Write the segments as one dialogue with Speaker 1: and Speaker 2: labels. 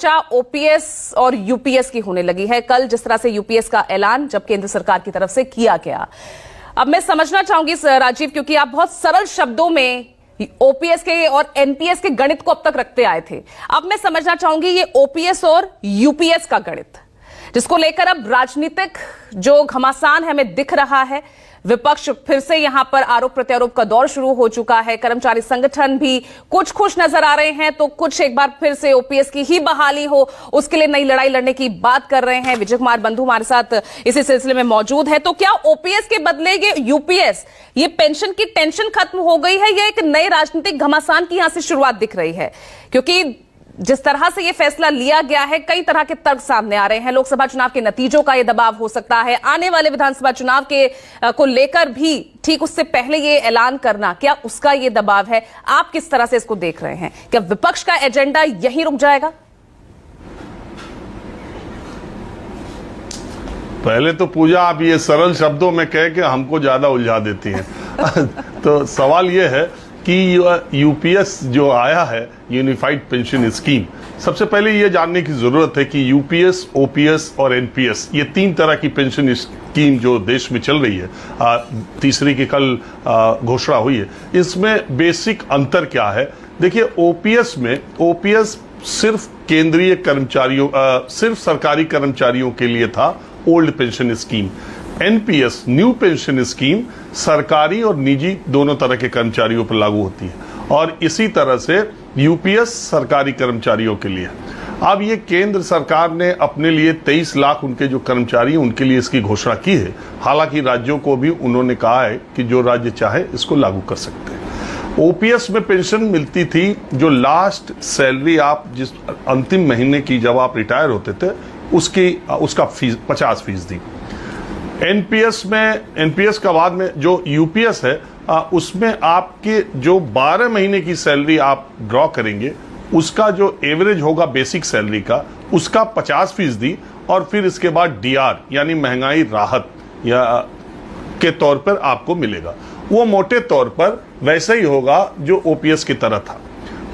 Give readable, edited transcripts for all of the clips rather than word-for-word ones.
Speaker 1: चर्चा ओपीएस और यूपीएस की होने लगी है। कल जिस तरह से यूपीएस का ऐलान जब केंद्र सरकार की तरफ से किया गया, अब मैं समझना चाहूंगी राजीव, क्योंकि आप बहुत सरल शब्दों में ओपीएस के और एनपीएस के गणित को अब तक रखते आए थे। अब मैं समझना चाहूंगी ये ओपीएस और यूपीएस का गणित, जिसको लेकर अब राजनीतिक जो घमासान है हमें दिख रहा है। विपक्ष फिर से यहां पर आरोप प्रत्यारोप का दौर शुरू हो चुका है। कर्मचारी संगठन भी कुछ खुश नजर आ रहे हैं तो कुछ एक बार फिर से ओपीएस की ही बहाली हो उसके लिए नई लड़ाई लड़ने की बात कर रहे हैं। विजय कुमार बंधु हमारे साथ इसी सिलसिले में मौजूद है। तो क्या ओपीएस के बदले ये यूपीएस, ये पेंशन की टेंशन खत्म हो गई है या एक नए राजनीतिक घमासान की यहां से शुरुआत दिख रही है? क्योंकि जिस तरह से यह फैसला लिया गया है, कई तरह के तर्क सामने आ रहे हैं। लोकसभा चुनाव के नतीजों का यह दबाव हो सकता है, आने वाले विधानसभा चुनाव के को लेकर भी ठीक उससे पहले यह ऐलान करना, क्या उसका यह दबाव है? आप किस तरह से इसको देख रहे हैं? क्या विपक्ष का एजेंडा यहीं रुक जाएगा?
Speaker 2: पहले तो पूजा, आप ये सरल शब्दों में कह के हमको ज्यादा उलझा देती हैं। तो सवाल ये है कि यूपीएस जो आया है, यूनिफाइड पेंशन स्कीम, सबसे पहले ये जानने की जरूरत है कि यूपीएस, ओपीएस और एनपीएस, ये तीन तरह की पेंशन स्कीम जो देश में चल रही है, तीसरी की कल घोषणा हुई है, इसमें बेसिक अंतर क्या है? देखिए, ओपीएस सिर्फ केंद्रीय कर्मचारियों, सिर्फ सरकारी कर्मचारियों के लिए था, old pension scheme. NPS, new pension scheme, सरकारी और निजी दोनों तरह के कर्मचारियों पर लागू होती है, और इसी तरह से यूपीएस सरकारी कर्मचारियों के लिए। अब ये केंद्र सरकार ने अपने लिए 23 लाख उनके जो कर्मचारी हैं उनके लिए इसकी घोषणा की है। हालांकि राज्यों को भी उन्होंने कहा है कि जो राज्य चाहे इसको लागू कर सकते हैं। ओपीएस में पेंशन मिलती थी, जो लास्ट सैलरी आप जिस अंतिम महीने की जब आप रिटायर होते थे उसका फीस 50%। एनपीएस का बाद में जो यूपीएस है, उसमें आपके जो 12 महीने की सैलरी आप ड्रॉ करेंगे उसका जो एवरेज होगा बेसिक सैलरी का, उसका 50%, और फिर इसके बाद डीआर यानी महंगाई राहत या के तौर पर आपको मिलेगा। वो मोटे तौर पर वैसा ही होगा जो ओपीएस की तरह था।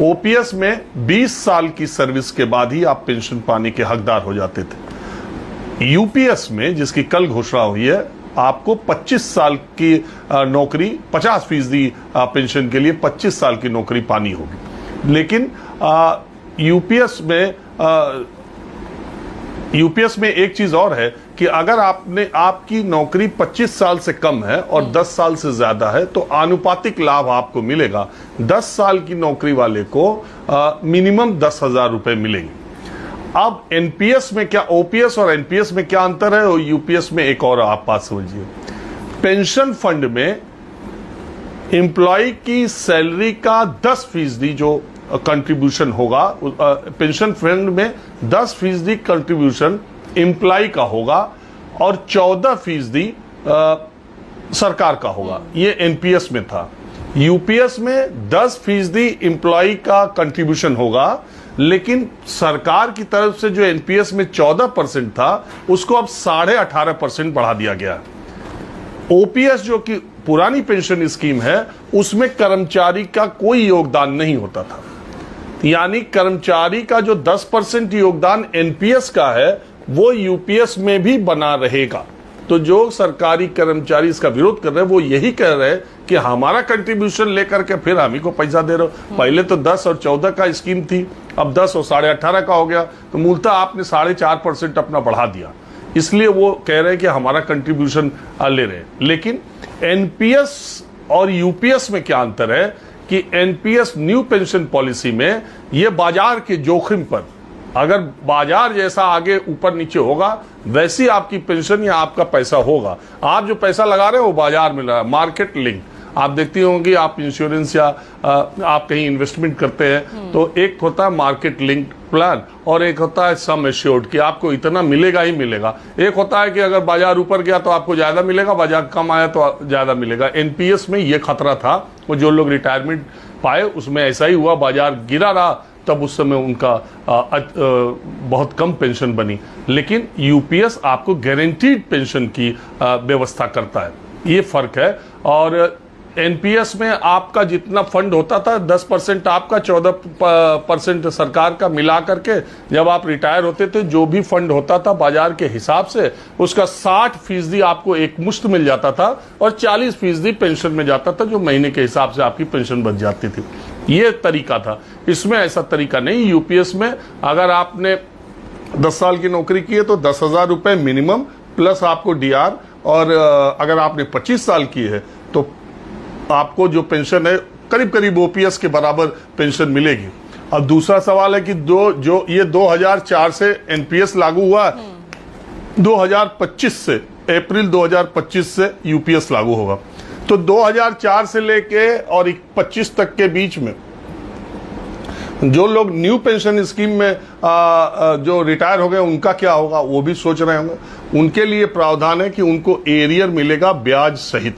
Speaker 2: ओपीएस में 20 साल की सर्विस के बाद ही आप पेंशन पाने के हकदार हो जाते थे। यूपीएस में, जिसकी कल घोषणा हुई है, आपको 25 साल की नौकरी, 50% पेंशन के लिए 25 साल की नौकरी पानी होगी। लेकिन यूपीएस में एक चीज और है कि अगर आपकी नौकरी 25 साल से कम है और 10 साल से ज्यादा है तो आनुपातिक लाभ आपको मिलेगा। 10 साल की नौकरी वाले को मिनिमम 10,000 रुपए मिलेंगे। अब एनपीएस में क्या, ओपीएस और एनपीएस में क्या अंतर है? और यूपीएस में एक और आप बात समझिए, पेंशन फंड में एम्प्लॉय की सैलरी का 10% जो कंट्रीब्यूशन होगा, पेंशन फंड में 10% कंट्रीब्यूशन एम्प्लॉय का होगा और 14% सरकार का होगा। ये एनपीएस में था। यूपीएस में 10% एम्प्लॉय का कंट्रीब्यूशन होगा, लेकिन सरकार की तरफ से जो एनपीएस में 14% था उसको अब 18.5% बढ़ा दिया गया। ओपीएस जो कि पुरानी पेंशन स्कीम है, उसमें कर्मचारी का कोई योगदान नहीं होता था, यानी कर्मचारी का जो 10% योगदान एनपीएस का है वो यूपीएस में भी बना रहेगा। तो जो सरकारी कर्मचारी इसका विरोध कर रहे हैं वो यही कह रहे हैं कि हमारा कंट्रीब्यूशन लेकर के फिर हम ही को पैसा दे रहे हो। पहले तो 10 और 14 का स्कीम थी, अब 10 और 18.5 का हो गया, तो मूलतः आपने 4.5% अपना बढ़ा दिया, इसलिए वो कह रहे हैं कि हमारा कंट्रीब्यूशन ले रहे हैं। लेकिन एनपीएस और यूपीएस में क्या अंतर है कि एनपीएस न्यू पेंशन पॉलिसी में ये बाजार के जोखिम पर, अगर बाजार जैसा आगे ऊपर नीचे होगा वैसी आपकी पेंशन या आपका पैसा होगा। आप जो पैसा लगा रहे हो वो बाजार में लगा, मार्केट लिंक। आप देखती होंगी, आप इंश्योरेंस या आप कहीं इन्वेस्टमेंट करते हैं तो एक होता है मार्केट लिंक प्लान और एक होता है सम एश्योर्ड कि आपको इतना मिलेगा ही मिलेगा। एक होता है कि अगर बाजार ऊपर गया तो आपको ज्यादा मिलेगा, बाजार कम आया तो ज्यादा मिलेगा। एनपीएस में ये खतरा था, वो जो लोग रिटायरमेंट पाए उसमें ऐसा ही हुआ, बाजार गिरा रहा तब उस समय उनका बहुत कम पेंशन बनी। लेकिन यूपीएस आपको गारंटीड पेंशन की व्यवस्था करता है, ये फर्क है। और एनपीएस में आपका जितना फंड होता था 10% आपका 14% सरकार का मिला करके जब आप रिटायर होते थे जो भी फंड होता था बाजार के हिसाब से उसका 60% आपको एक मुश्त मिल जाता था और 40% पेंशन में जाता था जो महीने के हिसाब से आपकी पेंशन बच जाती थी। ये तरीका था। इसमें ऐसा तरीका नहीं। यूपीएस में अगर आपने 10 साल की नौकरी की है तो 10,000 रुपए मिनिमम प्लस आपको डीआर, और अगर आपने 25 साल की है तो आपको जो पेंशन है करीब करीब ओपीएस के बराबर पेंशन मिलेगी। अब दूसरा सवाल है कि जो ये 2004 से एनपीएस लागू हुआ है, 2025 से अप्रैल 2025 से यूपीएस लागू होगा। तो 2004 से लेके और 25 तक के बीच में जो लोग न्यू पेंशन स्कीम में जो रिटायर हो गए उनका क्या होगा वो भी सोच रहे होंगे। उनके लिए प्रावधान है कि उनको एरियर मिलेगा ब्याज सहित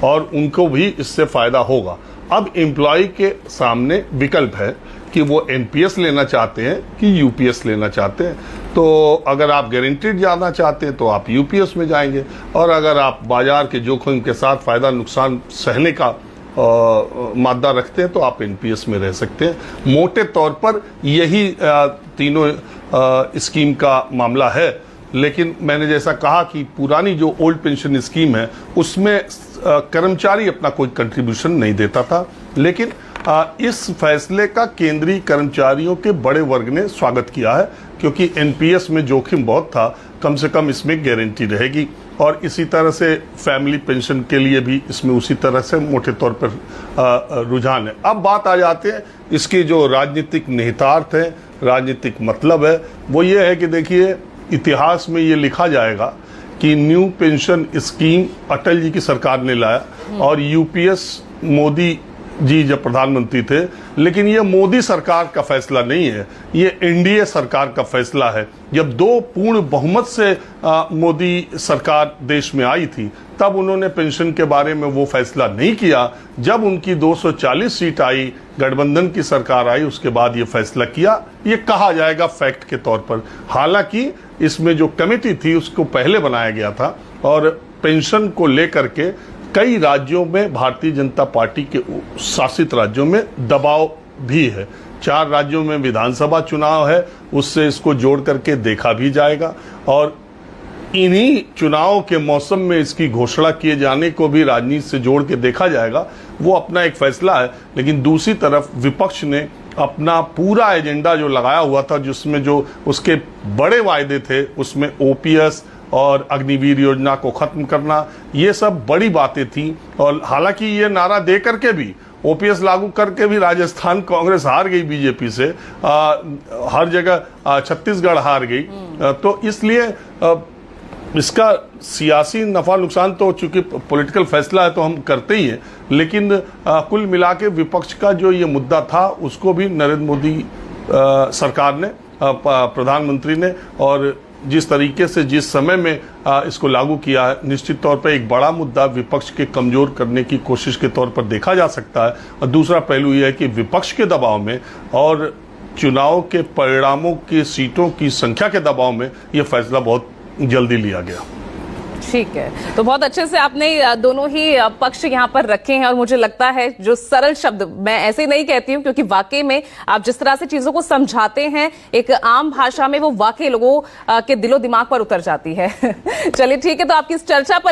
Speaker 2: और उनको भी इससे फायदा होगा। अब एम्प्लॉय के सामने विकल्प है कि वो एनपीएस लेना चाहते हैं कि यूपीएस लेना चाहते हैं। तो अगर आप गारंटीड जाना चाहते हैं तो आप यूपीएस में जाएंगे, और अगर आप बाजार के जोखिम के साथ फायदा नुकसान सहने का मादा रखते हैं तो आप एनपीएस में रह सकते हैं। मोटे तौर पर यही तीनों स्कीम का मामला है। लेकिन मैंने जैसा कहा कि पुरानी जो ओल्ड पेंशन स्कीम है उसमें कर्मचारी अपना कोई कंट्रीब्यूशन नहीं देता था, लेकिन इस फैसले का केंद्रीय कर्मचारियों के बड़े वर्ग ने स्वागत किया है क्योंकि एनपीएस में जोखिम बहुत था, कम से कम इसमें गारंटी रहेगी। और इसी तरह से फैमिली पेंशन के लिए भी इसमें उसी तरह से मोटे तौर पर रुझान है। अब बात आ जाते हैं इसके जो राजनीतिक निहितार्थ है, राजनीतिक मतलब है, वो ये है कि देखिए इतिहास में ये लिखा जाएगा कि new pension scheme Atal ji की सरकार ने लाया और यूपीएस मोदी जी जब प्रधानमंत्री थे, लेकिन ये मोदी सरकार का फैसला नहीं है, ये एनडीए सरकार का फैसला है। जब 2 पूर्ण बहुमत से मोदी सरकार देश में आई थी तब उन्होंने पेंशन के बारे में वो फैसला नहीं किया। जब उनकी 240 सीट आई, गठबंधन की सरकार आई, उसके बाद ये फैसला किया। ये कहा जाएगा फैक्ट के तौर पर। हालांकि इसमें जो कमेटी थी उसको पहले बनाया गया था और पेंशन को लेकर के कई राज्यों में भारतीय जनता पार्टी के शासित राज्यों में दबाव भी है। 4 राज्यों में विधानसभा चुनाव है, उससे इसको जोड़ करके देखा भी जाएगा और इन्हीं चुनाव के मौसम में इसकी घोषणा किए जाने को भी राजनीति से जोड़ के देखा जाएगा। वो अपना एक फैसला है। लेकिन दूसरी तरफ विपक्ष ने अपना पूरा एजेंडा जो लगाया हुआ था, जिसमें जो उसके बड़े वायदे थे, उसमें ओपीएस और अग्निवीर योजना को खत्म करना, ये सब बड़ी बातें थी। और हालांकि ये नारा दे करके भी, ओपीएस लागू करके भी राजस्थान कांग्रेस हार गई बीजेपी से, हर जगह छत्तीसगढ़ हार गई। तो इसलिए इसका सियासी नफा नुकसान तो चूंकि पॉलिटिकल फैसला है तो हम करते ही हैं, लेकिन कुल मिला के विपक्ष का जो ये मुद्दा था उसको भी नरेंद्र मोदी सरकार ने, प्रधानमंत्री ने, और जिस तरीके से जिस समय में इसको लागू किया है, निश्चित तौर पर एक बड़ा मुद्दा विपक्ष के कमजोर करने की कोशिश के तौर पर देखा जा सकता है। और दूसरा पहलू यह है कि विपक्ष के दबाव में और चुनाव के परिणामों की सीटों की संख्या के दबाव में यह फैसला बहुत जल्दी लिया गया।
Speaker 1: ठीक है, तो बहुत अच्छे से आपने दोनों ही पक्ष यहाँ पर रखे हैं और मुझे लगता है जो सरल शब्द, मैं ऐसे नहीं कहती हूँ क्योंकि वाकई में आप जिस तरह से चीजों को समझाते हैं एक आम भाषा में, वो वाकई लोगों के दिलो दिमाग पर उतर जाती है। चलिए ठीक है, तो आपकी इस चर्चा पर